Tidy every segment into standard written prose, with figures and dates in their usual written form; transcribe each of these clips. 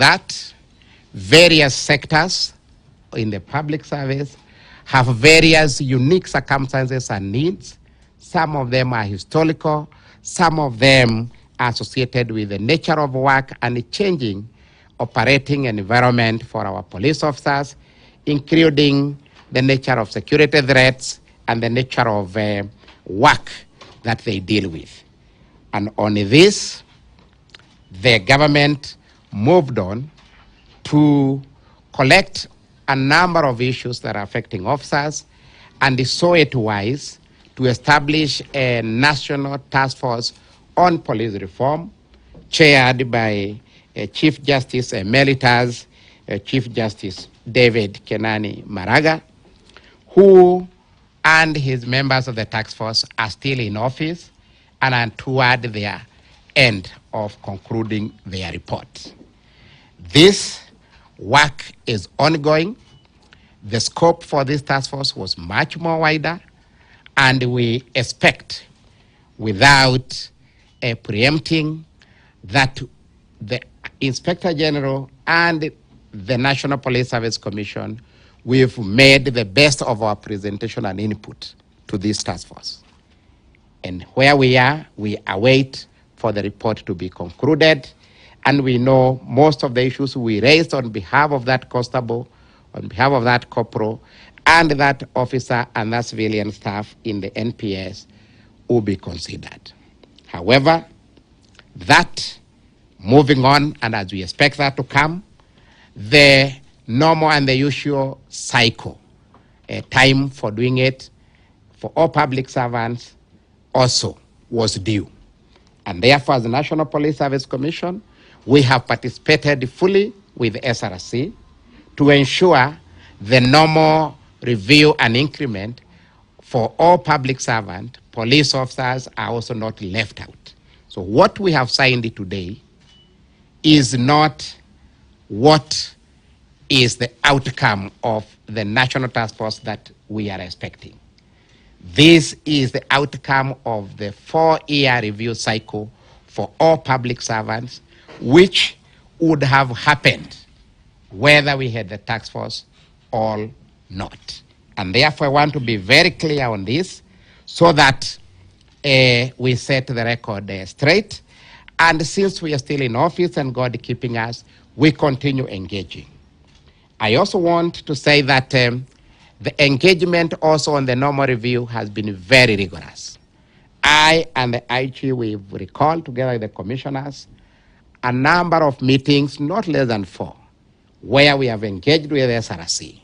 that various sectors in the public service have various unique circumstances and needs. Some of them are historical, some of them are associated with the nature of work and the changing operating environment for our police officers, including the nature of security threats and the nature of work that they deal with. And on this, the government moved on to collect a number of issues that are affecting officers, and saw it wise to establish a national task force on police reform, chaired by Chief Justice Emeritus, Chief Justice David Kenani Maraga, who and his members of the task force are still in office and are toward their end of concluding their report. This work is ongoing. The scope for this task force was much more wider, and we expect, without preempting, that the Inspector General and the National Police Service Commission, we've made the best of our presentation and input to this task force. And where we are, we await for the report to be concluded, and we know most of the issues we raised on behalf of that constable, on behalf of that corporal, and that officer and that civilian staff in the NPS will be considered. However, that moving on, and as we expect that to come, the normal and the usual cycle, time for doing it for all public servants also was due. And therefore, as the National Police Service Commission, we have participated fully with SRC to ensure the normal review and increment for all public servants. Police officers are also not left out. So what we have signed today is not what is the outcome of the national task force that we are expecting. This is the outcome of the 4-year review cycle for all public servants, which would have happened whether we had the task force or not. And therefore, I want to be very clear on this so that we set the record straight. And since we are still in office and God keeping us, we continue engaging. I also want to say that the engagement also on the normal review has been very rigorous. I and the IG, we've recalled together with the commissioners a number of meetings, not less than 4, where we have engaged with SRC.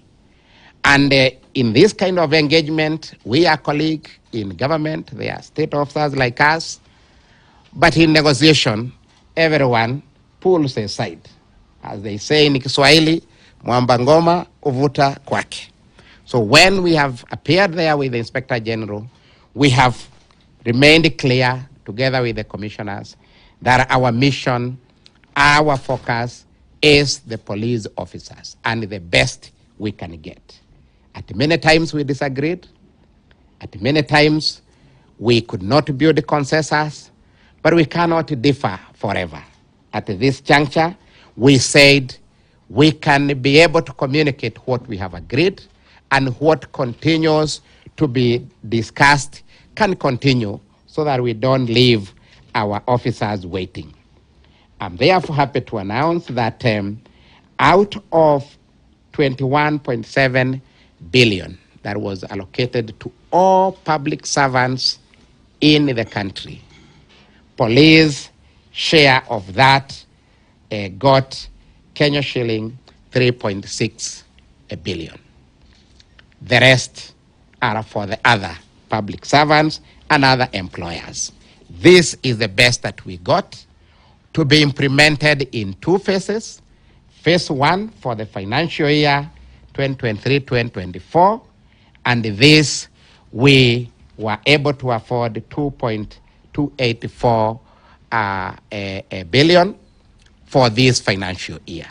And in this kind of engagement, we are colleagues in government, they are state officers like us, but in negotiation, everyone pulls a side. As they say in Kiswahili, mwamba ngoma uvuta kwake. So when we have appeared there with the Inspector General, we have remained clear together with the commissioners that our mission, our focus is the police officers and the best we can get. At many times we disagreed. At many times we could not build consensus, but we cannot differ forever. At this juncture, we said we can be able to communicate what we have agreed, and what continues to be discussed can continue so that we don't leave our officers waiting. I'm therefore happy to announce that out of 21.7 billion that was allocated to all public servants in the country, police share of that got Kenya shilling 3.6 billion. The rest are for the other public servants and other employers. This is the best that we got, to be implemented in 2 phases. Phase 1 for the financial year 2023-2024, and this we were able to afford 2.284 billion for this financial year.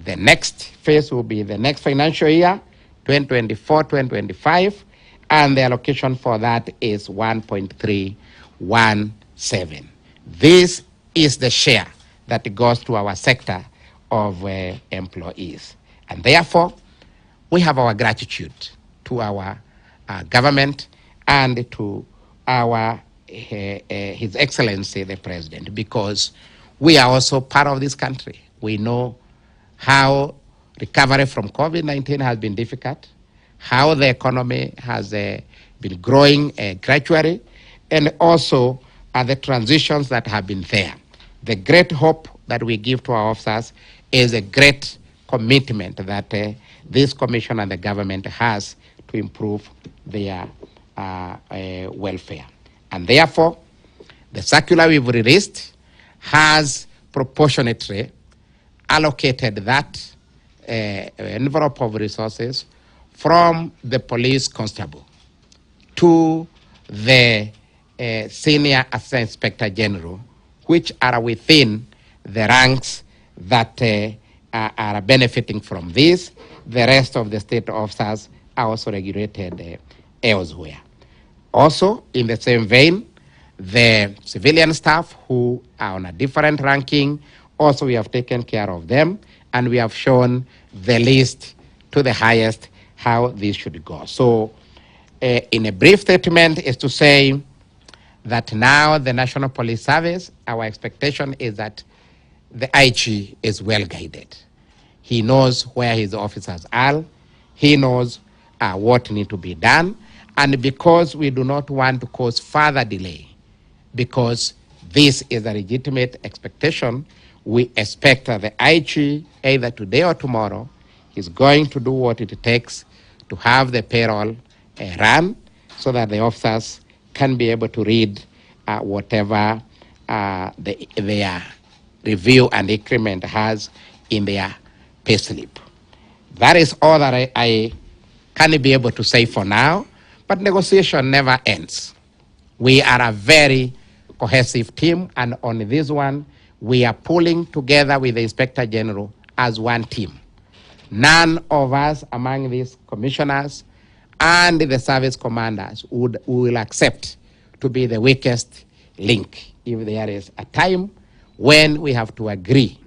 The next phase will be the next financial year, 2024-2025, and the allocation for that is 1.317. This is the share that goes to our sector of employees. And therefore, we have our gratitude to our government and to our His Excellency the President, because we are also part of this country. We know how recovery from COVID-19 has been difficult, how the economy has been growing gradually, and also the transitions that have been there. The great hope that we give to our officers is a great commitment that this commission and the government has to improve their welfare. And therefore, the circular we've released has proportionately allocated that envelope of resources from the police constable to the senior assistant inspector general, which are within the ranks that are benefiting from this. The rest of the state officers are also regulated elsewhere. Also, in the same vein, the civilian staff who are on a different ranking, also we have taken care of them, and we have shown the list to the highest how this should go. So, in a brief statement is to say that now the National Police Service, our expectation is that the IG is well guided. He knows where his officers are. He knows what needs to be done. And because we do not want to cause further delay, because this is a legitimate expectation, we expect that the IG, either today or tomorrow, is going to do what it takes to have the payroll run so that the officers can be able to read whatever their review and increment has in their payslip. That is all that I can be able to say for now, but negotiation never ends. We are a very cohesive team, and on this one, we are pulling together with the Inspector General as one team. None of us among these commissioners and the service commanders will accept to be the weakest link. If there is a time when we have to agree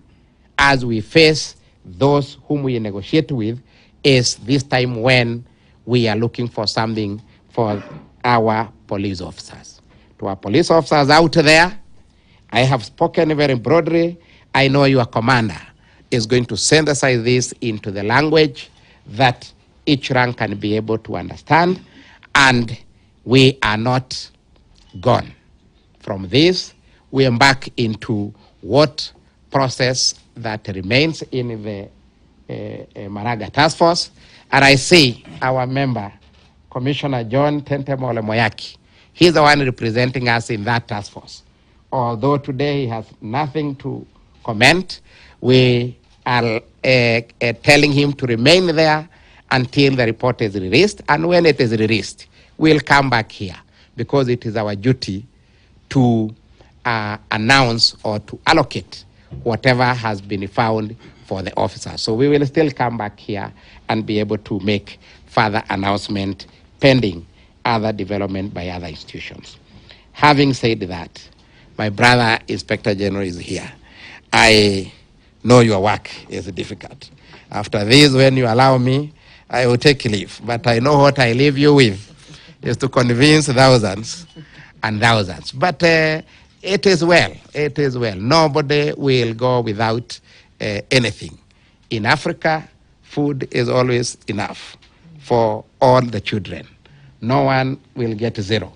as we face those whom we negotiate with, is this time when we are looking for something for our police officers. To our police officers out there, I have spoken very broadly. I know your commander is going to synthesize this into the language that each rank can be able to understand, and we are not gone. From this, we embark into what process that remains in the Maraga Task Force, and I see our member, Commissioner John Tentemole Moyaki. He's the one representing us in that task force. Although today he has nothing to comment, we are telling him to remain there until the report is released, and when it is released, we'll come back here, because it is our duty to announce or to allocate whatever has been found for the officers. So we will still come back here and be able to make further announcement pending other development by other institutions. Having said that, my brother Inspector General is here. I know your work is difficult. After this, when you allow me, I will take leave. But I know what I leave you with is to convince thousands and thousands. But it is well. It is well. Nobody will go without anything. In Africa, food is always enough for all the children. No one will get zero.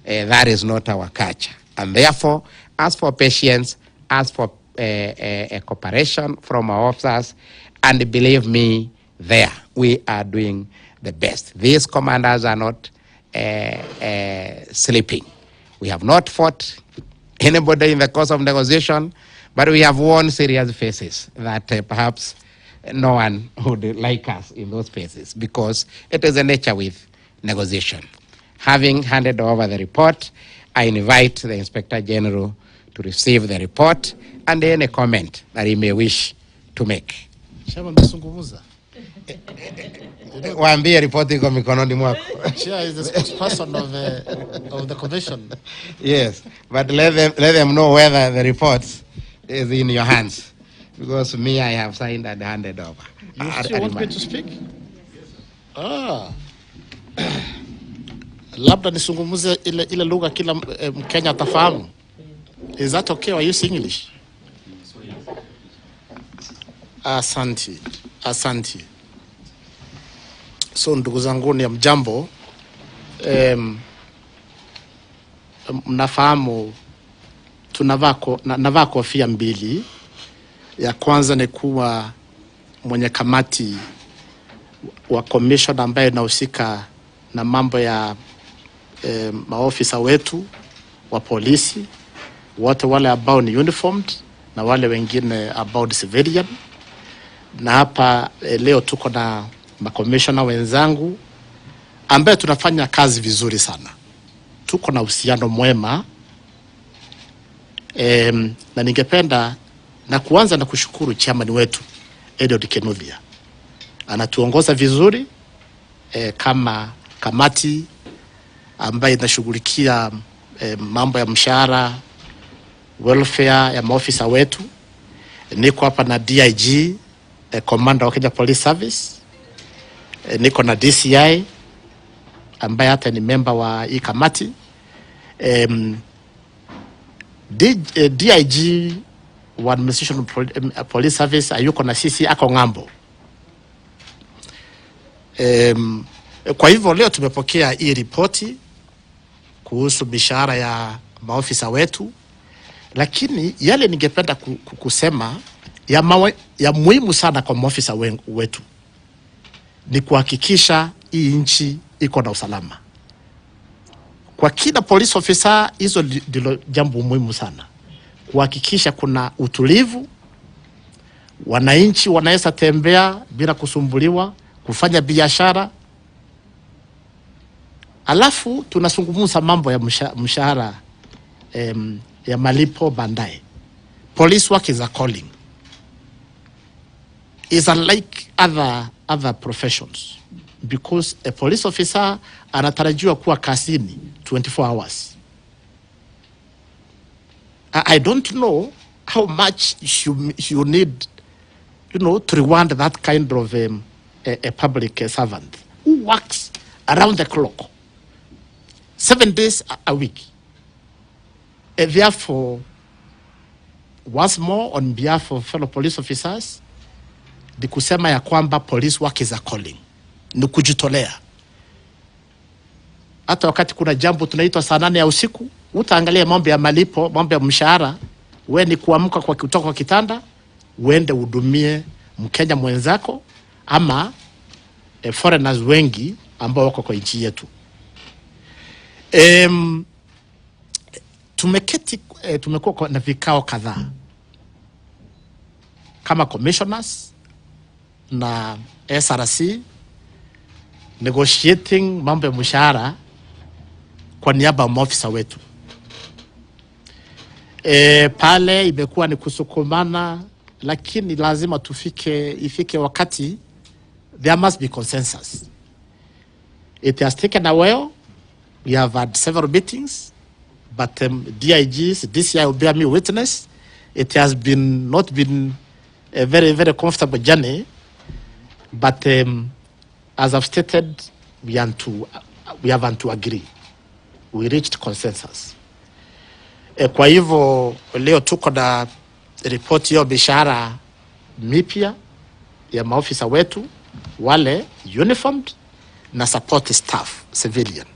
That is not our culture. And therefore, as for patience, as for cooperation from our officers, and believe me, there we are doing the best. These commanders are not sleeping. We have not fought anybody in the course of negotiation, but we have won serious faces that perhaps no one would like us in those faces, because it is the nature with negotiation. Having handed over the report, I invite the Inspector General to receive the report and any comment that he may wish to make. Waambie ripoti iko mikononi mwako. Chair is the spokesperson of the commission. Yes, but let them know whether the report is in your hands. Because me, I have signed and handed over. You still want me to speak? Labda nisungumuze ile lugha kila Mkenya atafahamu. Is that okay? Or use English? Asante. So ndugu zangu ni mjambo. Mnafahamu navaa kofia mbili. Ya kwanza ni kuwa mwenye kamati wa commission ambaye inahusika na mambo ya maofisa wetu wa polisi, wote wale ambao ni uniformed na wale wengine ambao ni civilian. Na hapa leo tuko na makomishona wenzangu ambaye tunafanya kazi vizuri sana. Tuko na uhusiano mwema. Na ningependa na kuanza na kushukuru chairman wetu Eliud Kinuthia. Anatuongoza vizuri kama kamati ambaye inashughulikia mambo ya mshahara, welfare ya maofisa wetu. Niko hapa na DIG, Commander wa Kenya Police Service. Niko na DCI ambaye hata ni member wa hii kamati. DIG wa Administration Police Service ayuko na sisi ako ngambo. Kwa hivyo leo tumepokea hii ripoti kuhusu mishahara ya maofisa wetu, lakini yale ningependa kusema ya muhimu sana kwa maofisa wetu ni kuhakikisha hii nchi iko na usalama. Kwa kila police officer hizo ndilo jambo muhimu sana. Kuhakikisha kuna utulivu, wananchi wanaweza tembea bila kusumbuliwa, kufanya biashara. Alafu tunazungumza mambo ya mshahara ya malipo baadaye. Police work is a calling. It's unlike other professions, because a police officer anatarajiwa kuwa kazini 24 hours. I don't know how much you need, to reward that kind of a public servant who works around the clock, 7 days a week. Therefore, once more, on behalf of fellow police officers, ni kusema ya kwamba police work is a calling, ni kujitolea. Hata wakati kuna jambo tunaitwa saa 8 ya usiku, utaangalia mambo ya malipo, mambo ya mshahara, wewe ni kuamka kutoka kwa kitanda, uende hudumie Mkenya mwenzako ama foreigners wengi ambao wako kwa nchi yetu. Tumekuwa na vikao kadhaa kama commissioners na SRC negotiating mambo ya mshahara kwa niaba ya maofisa wetu. Pale imekuwa ni kusukumana, lakini lazima ifike wakati there must be consensus. It has taken a while. We have had several meetings, but DIGs, DCI will bear me witness. It has not been a very, very comfortable journey, but as I've stated, we have to agree. We reached consensus. Kwa hivyo leo tuko na report ya mishahara mipya ya maofisa wetu wale uniformed na support staff civilian.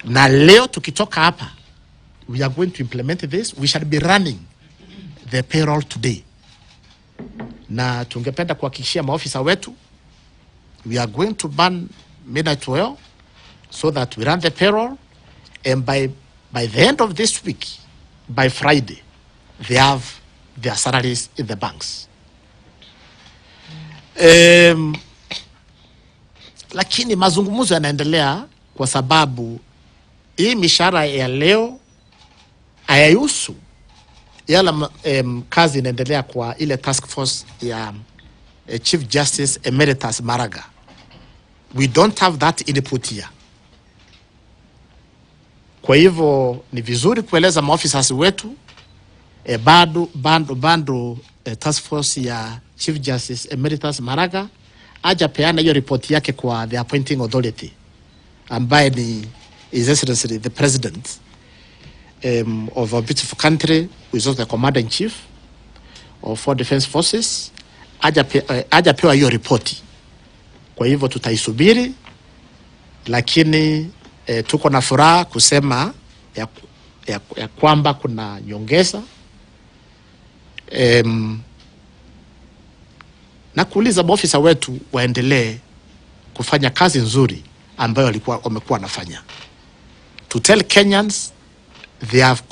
Na leo tukitoka hapa, we are going to implement this. We shall be running the payroll today. Na tungependa kuhakikishia maofisa wetu, we are going to burn midnight oil so that we run the payroll, and by the end of this week, by Friday, they have their salaries in the banks. Lakini mazungumzo yanaendelea kwa sababu hii mishahara ya leo hayahusu yala kazi inaendelea kwa ile task force ya Chief Justice Emeritus Maraga. We don't have that input here. Kwa hivyo ni vizuri kueleza maofisa wetu bado task force ya Chief Justice Emeritus Maraga hajapeana hiyo report yake kwa the appointing authority ambaye ni His Excellency the President of a beautiful country, who is also the Commander in Chief of Four Defense Forces. Hajapewa hiyo report. Kwa hivyo tutaisubiri, lakini tuko na furaha kusema ya kwamba kuna nyongeza na kuuliza maofisa wetu waendelee kufanya kazi nzuri ambayo wamekuwa wanafanya. To tell Kenyans they have